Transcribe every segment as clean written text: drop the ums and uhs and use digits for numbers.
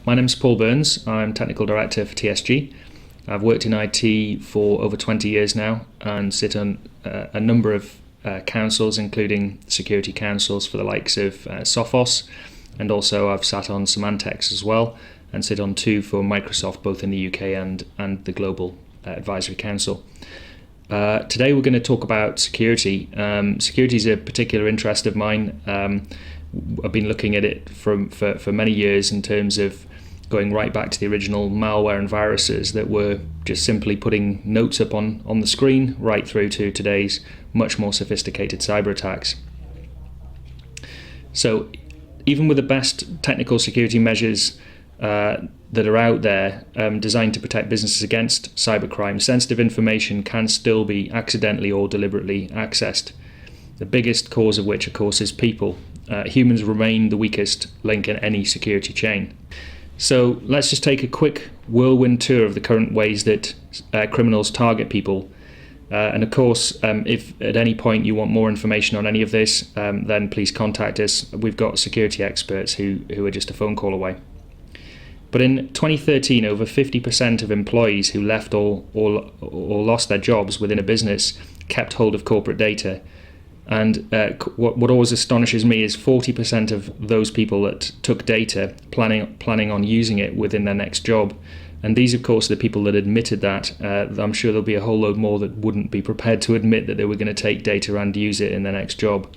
My name's Paul Burns. I'm Technical Director for TSG. I've worked in IT for over 20 years now and sit on a number of councils, including security councils for the likes of Sophos, and also I've sat on Symantec's as well, and sit on two for Microsoft, both in the UK and the Global Advisory Council. Today we're going to talk about security. Security is a particular interest of mine. I've been looking at it for many years in terms of going right back to the original malware and viruses that were just simply putting notes up on the screen, right through to today's much more sophisticated cyber attacks. So even with the best technical security measures that are out there designed to protect businesses against cybercrime, sensitive information can still be accidentally or deliberately accessed. The biggest cause of which, of course, is people. Humans remain the weakest link in any security chain. So let's just take a quick whirlwind tour of the current ways that criminals target people. And of course, if at any point you want more information on any of this, then please contact us. We've got security experts who are just a phone call away. But in 2013, over 50% of employees who left or lost their jobs within a business kept hold of corporate data. And what always astonishes me is 40% of those people that took data planning on using it within their next job. And these, of course, are the people that admitted that. I'm sure there'll be a whole load more that wouldn't be prepared to admit that they were going to take data and use it in their next job.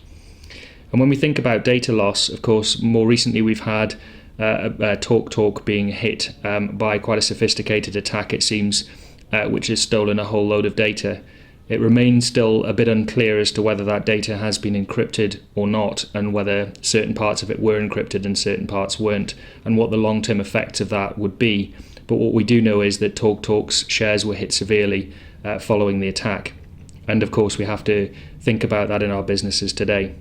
And when we think about data loss, of course, more recently we've had TalkTalk being hit by quite a sophisticated attack, it seems, which has stolen a whole load of data. It remains still a bit unclear as to whether that data has been encrypted or not, and whether certain parts of it were encrypted and certain parts weren't, and what the long-term effects of that would be. But what we do know is that TalkTalk's shares were hit severely following the attack. And of course, we have to think about that in our businesses today.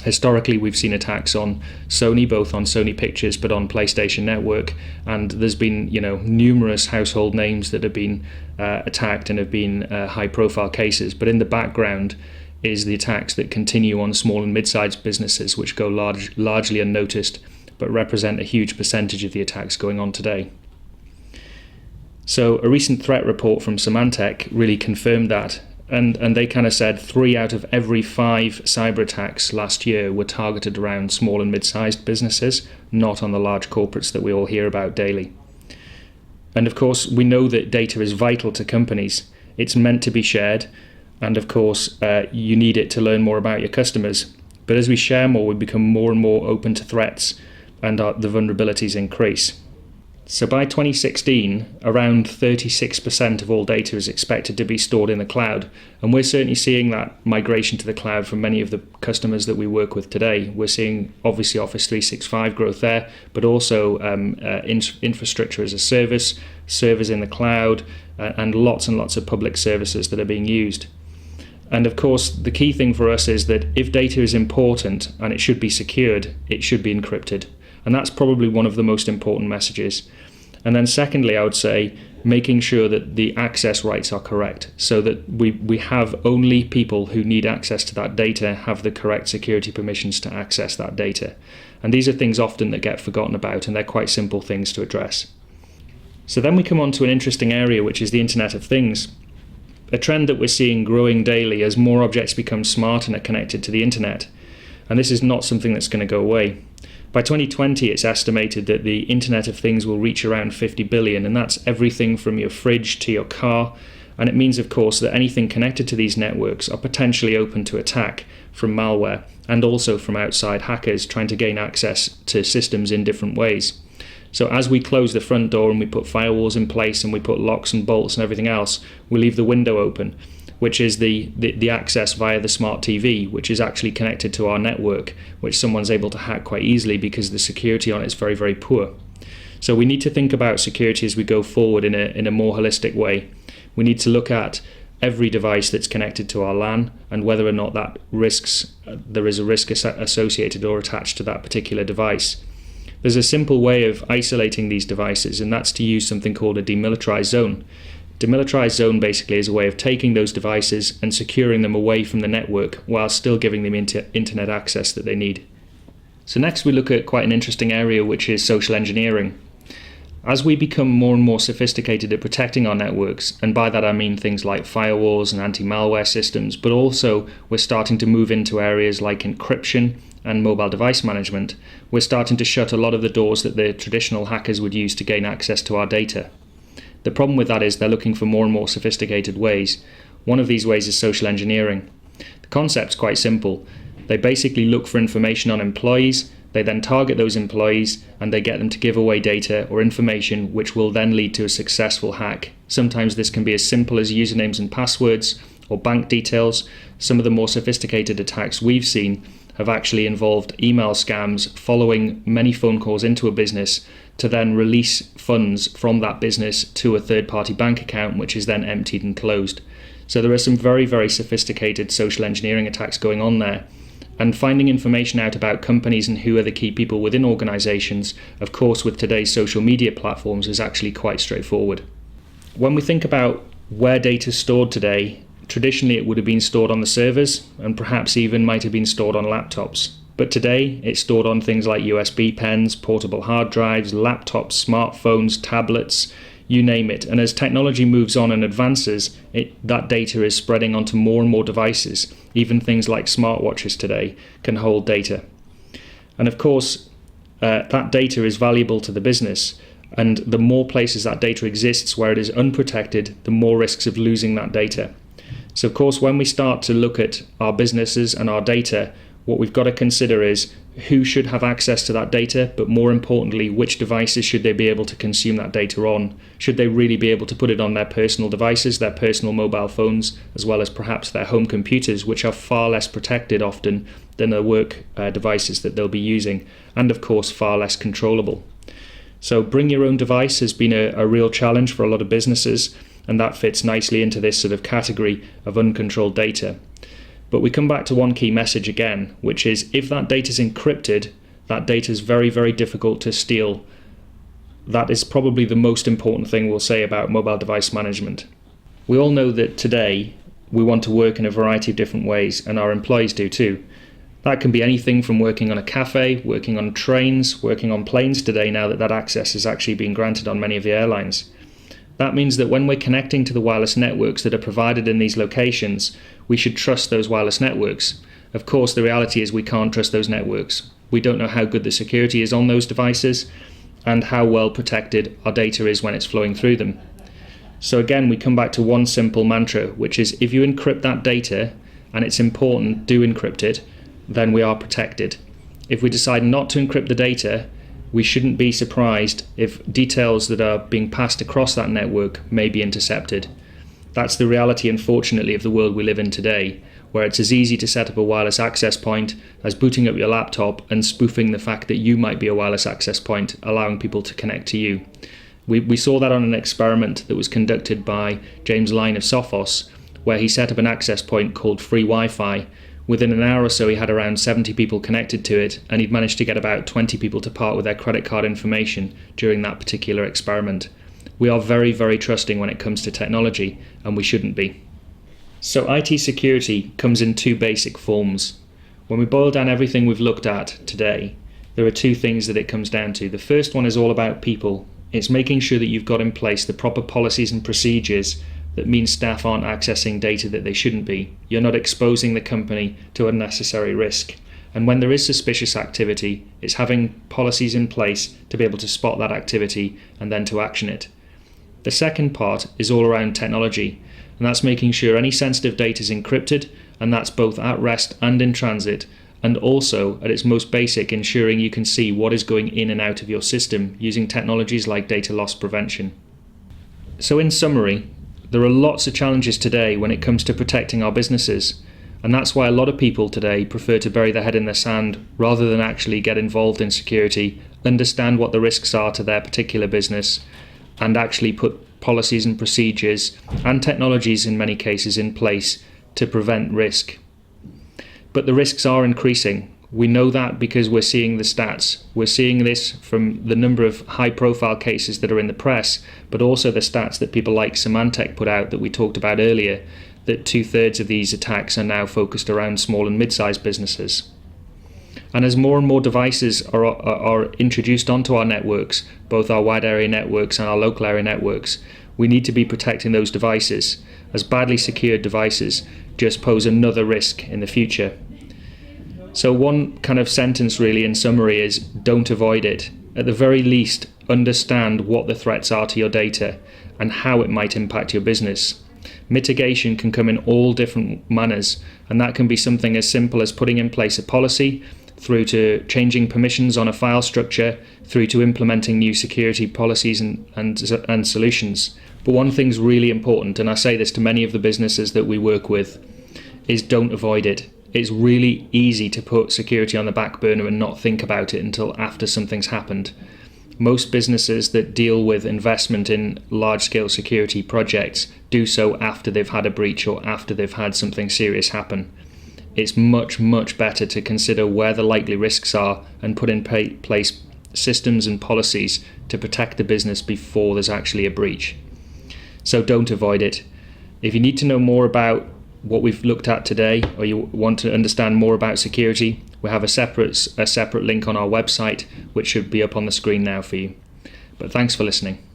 Historically, we've seen attacks on Sony, both on Sony Pictures but on PlayStation Network, and there's been numerous household names that have been attacked and have been high-profile cases. But in the background is the attacks that continue on small and mid-sized businesses, which go largely unnoticed, but represent a huge percentage of the attacks going on today. So a recent threat report from Symantec really confirmed that. And they kind of said 3 out of every 5 cyber attacks last year were targeted around small and mid-sized businesses, not on the large corporates that we all hear about daily. And of course, we know that data is vital to companies. It's meant to be shared. And of course, you need it to learn more about your customers. But as we share more, we become more and more open to threats, and the vulnerabilities increase. So by 2016, around 36% of all data is expected to be stored in the cloud. And we're certainly seeing that migration to the cloud from many of the customers that we work with today. We're seeing obviously Office 365 growth there, but also infrastructure as a service, servers in the cloud, and lots of public services that are being used. And of course, the key thing for us is that if data is important and it should be secured, it should be encrypted. And that's probably one of the most important messages. And then secondly, I would say making sure that the access rights are correct, so that we have only people who need access to that data have the correct security permissions to access that data. And these are things often that get forgotten about, and they're quite simple things to address. So then we come on to an interesting area, which is the Internet of Things. A trend that we're seeing growing daily as more objects become smart and are connected to the internet. And this is not something that's going to go away. By 2020, it's estimated that the Internet of Things will reach around 50 billion, and that's everything from your fridge to your car. And it means, of course, that anything connected to these networks are potentially open to attack from malware and also from outside hackers trying to gain access to systems in different ways. So as we close the front door and we put firewalls in place and we put locks and bolts and everything else, we leave the window open, which is the access via the smart TV, which is actually connected to our network, which someone's able to hack quite easily because the security on it is very, very poor. So we need to think about security as we go forward in a more holistic way. We need to look at every device that's connected to our LAN and whether or not there is a risk associated or attached to that particular device. There's a simple way of isolating these devices, and that's to use something called a demilitarized zone. Demilitarized zone basically is a way of taking those devices and securing them away from the network while still giving them internet access that they need. So next we look at quite an interesting area, which is social engineering. As we become more and more sophisticated at protecting our networks, and by that I mean things like firewalls and anti-malware systems, but also we're starting to move into areas like encryption and mobile device management, we're starting to shut a lot of the doors that the traditional hackers would use to gain access to our data. The problem with that is they're looking for more and more sophisticated ways. One of these ways is social engineering. The concept's quite simple. They basically look for information on employees, they then target those employees, and they get them to give away data or information which will then lead to a successful hack. Sometimes this can be as simple as usernames and passwords or bank details. Some of the more sophisticated attacks we've seen have actually involved email scams following many phone calls into a business to then release funds from that business to a third-party bank account, which is then emptied and closed. So there are some very, very sophisticated social engineering attacks going on there. And finding information out about companies and who are the key people within organizations, of course, with today's social media platforms, is actually quite straightforward. When we think about where data is stored today, traditionally it would have been stored on the servers and perhaps even might have been stored on laptops. But today it's stored on things like USB pens, portable hard drives, laptops, smartphones, tablets, you name it. And as technology moves on and advances, that data is spreading onto more and more devices. Even things like smartwatches today can hold data. And of course, that data is valuable to the business. And the more places that data exists where it is unprotected, the more risks of losing that data. So of course, when we start to look at our businesses and our data, what we've got to consider is who should have access to that data, but more importantly, which devices should they be able to consume that data on? Should they really be able to put it on their personal devices, their personal mobile phones, as well as perhaps their home computers, which are far less protected often than the work devices that they'll be using, and of course far less controllable. So bring your own device has been a real challenge for a lot of businesses, and that fits nicely into this sort of category of uncontrolled data. But we come back to one key message again, which is if that data is encrypted, that data is very, very difficult to steal. That is probably the most important thing we'll say about mobile device management. We all know that today we want to work in a variety of different ways, and our employees do too. That can be anything from working on a cafe, working on trains, working on planes today now that access is actually being granted on many of the airlines. That means that when we're connecting to the wireless networks that are provided in these locations, we should trust those wireless networks. Of course, the reality is we can't trust those networks. We don't know how good the security is on those devices and how well protected our data is when it's flowing through them. So again, we come back to one simple mantra, which is if you encrypt that data, and it's important, do encrypt it, then we are protected. If we decide not to encrypt the data, we shouldn't be surprised if details that are being passed across that network may be intercepted. That's the reality, unfortunately, of the world we live in today, where it's as easy to set up a wireless access point as booting up your laptop and spoofing the fact that you might be a wireless access point, allowing people to connect to you. We saw that on an experiment that was conducted by James Line of Sophos, where he set up an access point called Free Wi-Fi. Within an hour or so, he had around 70 people connected to it, and he'd managed to get about 20 people to part with their credit card information during that particular experiment. We are very, very trusting when it comes to technology, and we shouldn't be. So IT security comes in two basic forms. When we boil down everything we've looked at today, there are two things that it comes down to. The first one is all about people. It's making sure that you've got in place the proper policies and procedures that means staff aren't accessing data that they shouldn't be. You're not exposing the company to unnecessary risk. And when there is suspicious activity, it's having policies in place to be able to spot that activity and then to action it. The second part is all around technology, and that's making sure any sensitive data is encrypted, and that's both at rest and in transit, and also at its most basic, ensuring you can see what is going in and out of your system using technologies like data loss prevention. So in summary, there are lots of challenges today when it comes to protecting our businesses, and that's why a lot of people today prefer to bury their head in the sand rather than actually get involved in security, understand what the risks are to their particular business, and actually put policies and procedures and technologies in many cases in place to prevent risk. But the risks are increasing. We know that because we're seeing the stats. We're seeing this from the number of high-profile cases that are in the press, but also the stats that people like Symantec put out that we talked about earlier, that 2/3 of these attacks are now focused around small and mid-sized businesses. And as more and more devices are introduced onto our networks, both our wide area networks and our local area networks, we need to be protecting those devices, as badly secured devices just pose another risk in the future. So one kind of sentence really in summary is, don't avoid it. At the very least, understand what the threats are to your data and how it might impact your business. Mitigation can come in all different manners, and that can be something as simple as putting in place a policy, through to changing permissions on a file structure, through to implementing new security policies and solutions. But one thing's really important, and I say this to many of the businesses that we work with, is don't avoid it. It's really easy to put security on the back burner and not think about it until after something's happened. Most businesses that deal with investment in large-scale security projects do so after they've had a breach or after they've had something serious happen. It's much, much better to consider where the likely risks are and put in place systems and policies to protect the business before there's actually a breach. So don't avoid it. If you need to know more about what we've looked at today, or you want to understand more about security, we have a separate link on our website, which should be up on the screen now for you. But thanks for listening.